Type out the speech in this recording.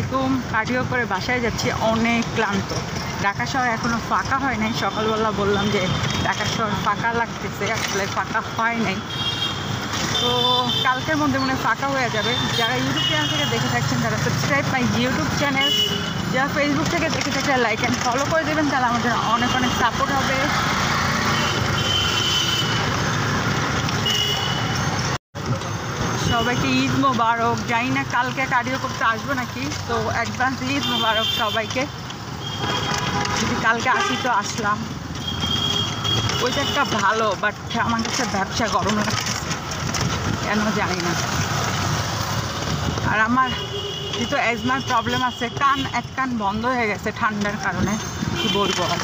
আলাইকুম। কার্ডিও করে বাসায় যাচ্ছি, অনেক ক্লান্ত। ঢাকা শহর এখনও ফাঁকা হয় নাই। সকালবেলা বললাম যে ঢাকা শহর ফাঁকা লাগতেছে, আসলে ফাঁকা হয় নাই। তো কালকের মধ্যে মনে ফাঁকা হয়ে যাবে। যারা ইউটিউব চ্যানেল থেকে দেখে থাকছেন তারা সাবস্ক্রাইব মাই ইউটিউব চ্যানেল, যারা ফেসবুক থেকে দেখে থাকলে লাইক অ্যান্ড ফলো করে দেবেন, তাহলে আমাদের অনেক অনেক সাপোর্ট হবে। সবাইকে ঈদ মোবারক। জানি না কালকে কার্ডিও করতে আসবো নাকি, তো অ্যাডভান্স ঈদ মোবারক সবাইকে। যদি কালকে আসি তো আসলাম। ওইটা একটা ভালো, বাট আমার কাছে ব্যবসা গরম লাগতেছে, কেন জানি না। আর আমার যেহেতু অ্যাজমার প্রবলেম আছে, এক কান বন্ধ হয়ে গেছে ঠান্ডার কারণে, কি বলবো আর।